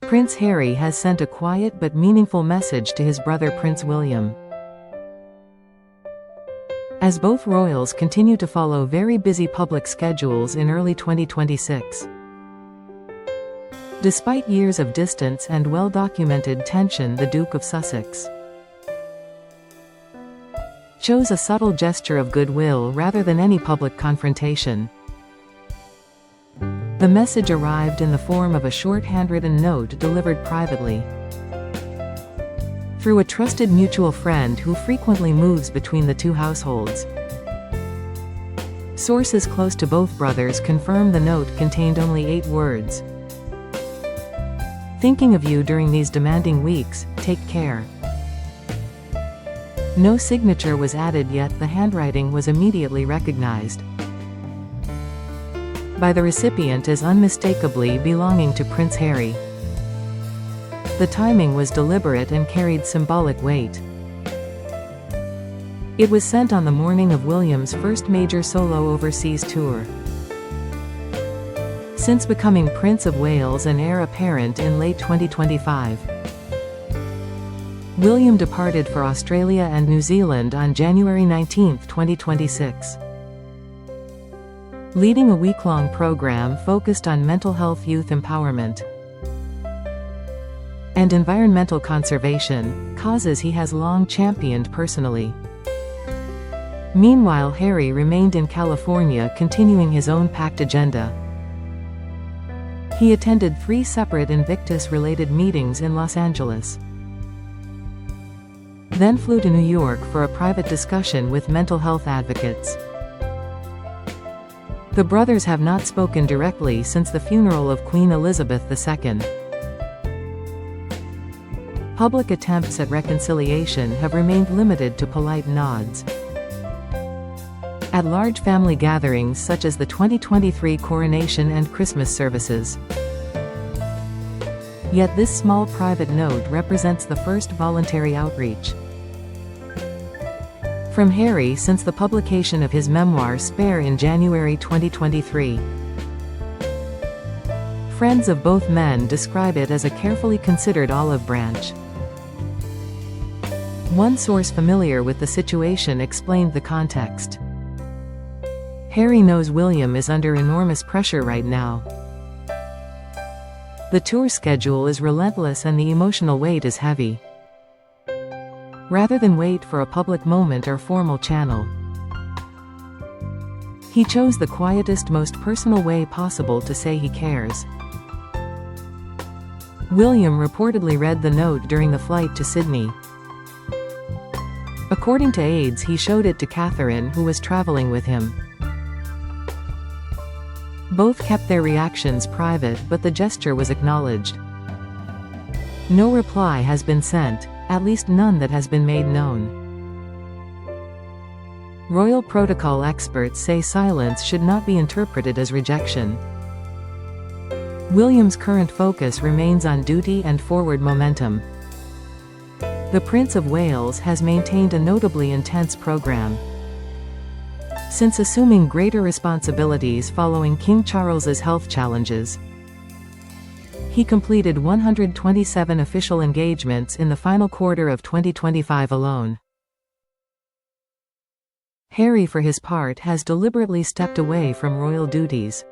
Prince Harry has sent a quiet but meaningful message to his brother Prince William. As both royals continue to follow very busy public schedules in early 2026. Despite years of distance and well-documented tension, the Duke of Sussex chose a subtle gesture of goodwill rather than any public confrontation. The message arrived in the form of a short handwritten note delivered privately through a trusted mutual friend who frequently moves between the two households. Sources close to both brothers confirm the note contained only 8 words. "Thinking of you during these demanding weeks, take care." No signature was added, yet the handwriting was immediately recognized by the recipient as unmistakably belonging to Prince Harry. The timing was deliberate and carried symbolic weight. It was sent on the morning of William's first major solo overseas tour since becoming Prince of Wales and heir apparent in late 2025. William departed for Australia and New Zealand on January 19, 2026. Leading a week-long program focused on mental health, youth empowerment, and environmental conservation, causes he has long championed personally. Meanwhile, Harry remained in California, continuing his own packed agenda. He attended 3 separate Invictus-related meetings in Los Angeles, then flew to New York for a private discussion with mental health advocates. The brothers have not spoken directly since the funeral of Queen Elizabeth II. Public attempts at reconciliation have remained limited to polite nods at large family gatherings such as the 2023 coronation and Christmas services. Yet this small private note represents the first voluntary outreach from Harry since the publication of his memoir Spare in January 2023. Friends of both men describe it as a carefully considered olive branch. One source familiar with the situation explained the context. "Harry knows William is under enormous pressure right now. The tour schedule is relentless and the emotional weight is heavy. Rather than wait for a public moment or formal channel, he chose the quietest, most personal way possible to say he cares." William reportedly read the note during the flight to Sydney. According to aides, he showed it to Catherine, who was traveling with him. Both kept their reactions private, but the gesture was acknowledged. No reply has been sent, at least none that has been made known. Royal protocol experts say silence should not be interpreted as rejection. William's current focus remains on duty and forward momentum. The Prince of Wales has maintained a notably intense program since assuming greater responsibilities following King Charles's health challenges. He completed 127 official engagements in the final quarter of 2025 alone. Harry, for his part, has deliberately stepped away from royal duties,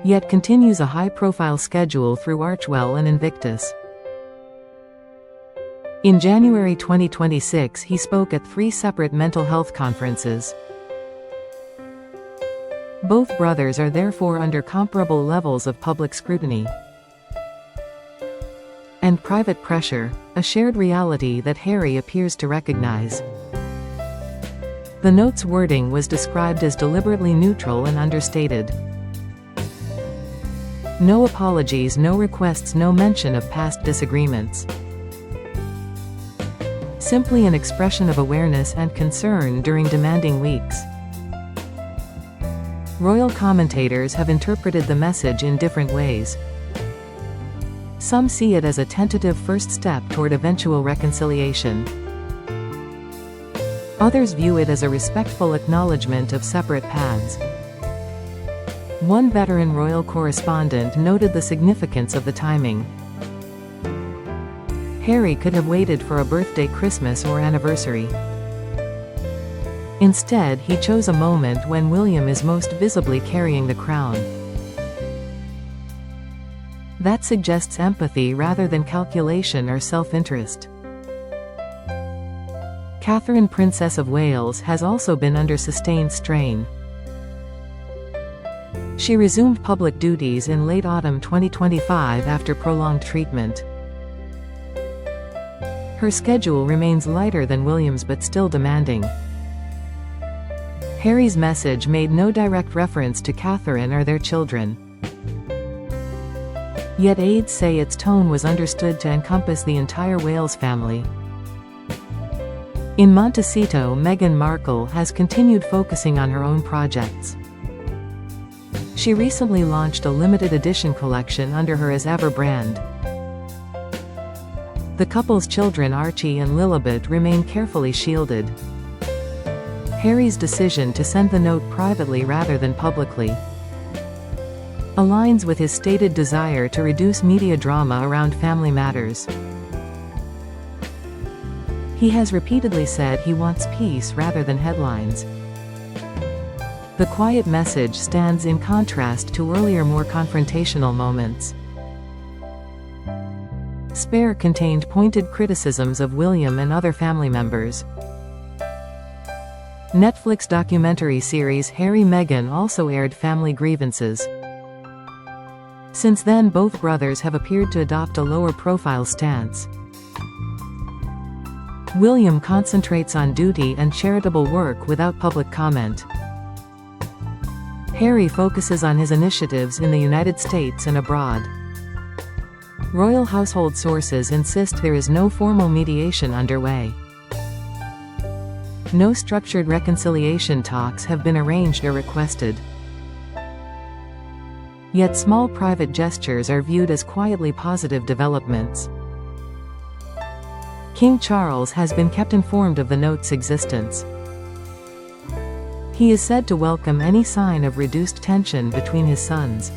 yet continues a high-profile schedule through Archewell and Invictus. In January 2026, he spoke at 3 separate mental health conferences. Both brothers are therefore under comparable levels of public scrutiny and private pressure, a shared reality that Harry appears to recognize. The note's wording was described as deliberately neutral and understated. No apologies, no requests, no mention of past disagreements. Simply an expression of awareness and concern during demanding weeks. Royal commentators have interpreted the message in different ways. Some see it as a tentative first step toward eventual reconciliation. Others view it as a respectful acknowledgement of separate paths. One veteran royal correspondent noted the significance of the timing. Harry could have waited for a birthday, Christmas, or anniversary. Instead, he chose a moment when William is most visibly carrying the crown. That suggests empathy rather than calculation or self-interest. Catherine, Princess of Wales, has also been under sustained strain. She resumed public duties in late autumn 2025 after prolonged treatment. Her schedule remains lighter than William's but still demanding. Harry's message made no direct reference to Catherine or their children. Yet aides say its tone was understood to encompass the entire Wales family. In Montecito, Meghan Markle has continued focusing on her own projects. She recently launched a limited edition collection under her As Ever brand. The couple's children Archie and Lilibet remain carefully shielded. Harry's decision to send the note privately rather than publicly aligns with his stated desire to reduce media drama around family matters. He has repeatedly said he wants peace rather than headlines. The quiet message stands in contrast to earlier, more confrontational moments. Spare contained pointed criticisms of William and other family members. Netflix documentary series Harry Meghan also aired family grievances. Since then, both brothers have appeared to adopt a lower-profile stance. William concentrates on duty and charitable work without public comment. Harry focuses on his initiatives in the United States and abroad. Royal household sources insist there is no formal mediation underway. No structured reconciliation talks have been arranged or requested. Yet small private gestures are viewed as quietly positive developments. King Charles has been kept informed of the note's existence. He is said to welcome any sign of reduced tension between his sons.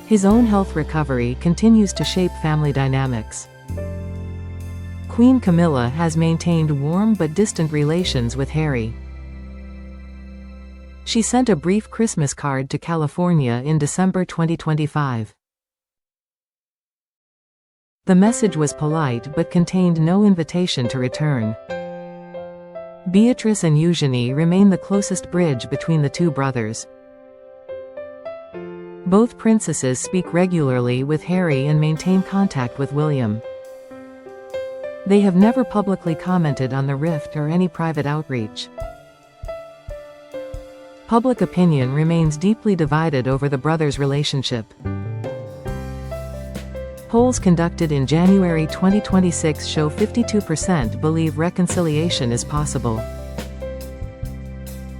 His own health recovery continues to shape family dynamics. Queen Camilla has maintained warm but distant relations with Harry. She sent a brief Christmas card to California in December 2025. The message was polite but contained no invitation to return. Beatrice and Eugenie remain the closest bridge between the two brothers. Both princesses speak regularly with Harry and maintain contact with William. They have never publicly commented on the rift or any private outreach. Public opinion remains deeply divided over the brothers' relationship. Polls conducted in January 2026 show 52% believe reconciliation is possible.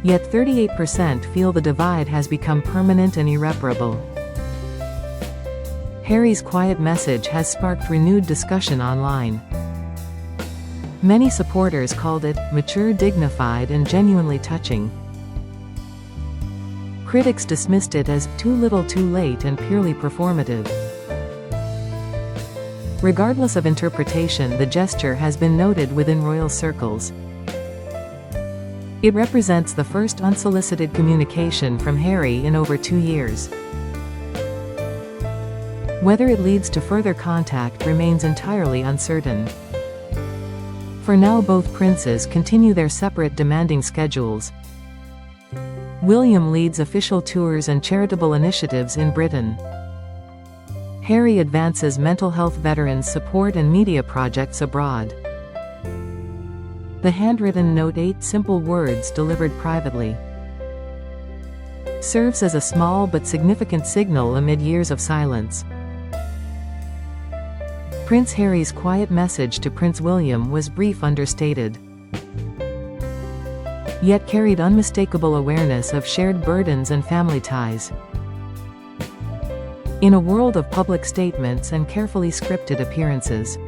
Yet 38% feel the divide has become permanent and irreparable. Harry's quiet message has sparked renewed discussion online. Many supporters called it mature, dignified, and genuinely touching. Critics dismissed it as too little too late and purely performative. Regardless of interpretation, the gesture has been noted within royal circles. It represents the first unsolicited communication from Harry in over 2 years. Whether it leads to further contact remains entirely uncertain. For now, both princes continue their separate demanding schedules. William leads official tours and charitable initiatives in Britain. Harry advances mental health, veterans support, and media projects abroad. The handwritten note, 8 simple words delivered privately, serves as a small but significant signal amid years of silence. Prince Harry's quiet message to Prince William was brief, understated, yet carried unmistakable awareness of shared burdens and family ties. In a world of public statements and carefully scripted appearances,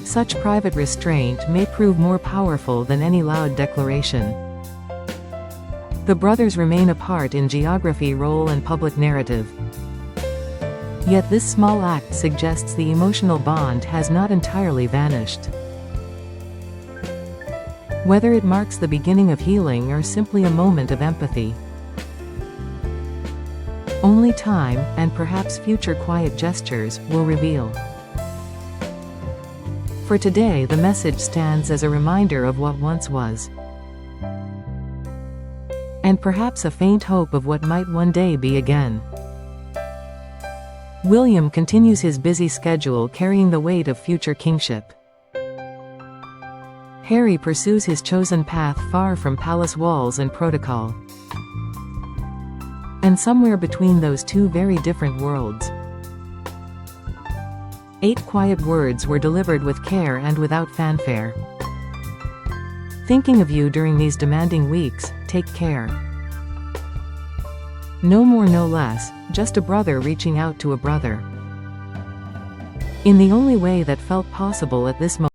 such private restraint may prove more powerful than any loud declaration. The brothers remain apart in geography, role and public narrative. Yet this small act suggests the emotional bond has not entirely vanished. Whether it marks the beginning of healing or simply a moment of empathy, only time, and perhaps future quiet gestures, will reveal. For today, the message stands as a reminder of what once was, and perhaps a faint hope of what might one day be again. William continues his busy schedule, carrying the weight of future kingship. Harry pursues his chosen path far from palace walls and protocol. And somewhere between those two very different worlds, 8 quiet words were delivered with care and without fanfare. Thinking of you during these demanding weeks, take care. No more, no less, just a brother reaching out to a brother. In the only way that felt possible at this moment.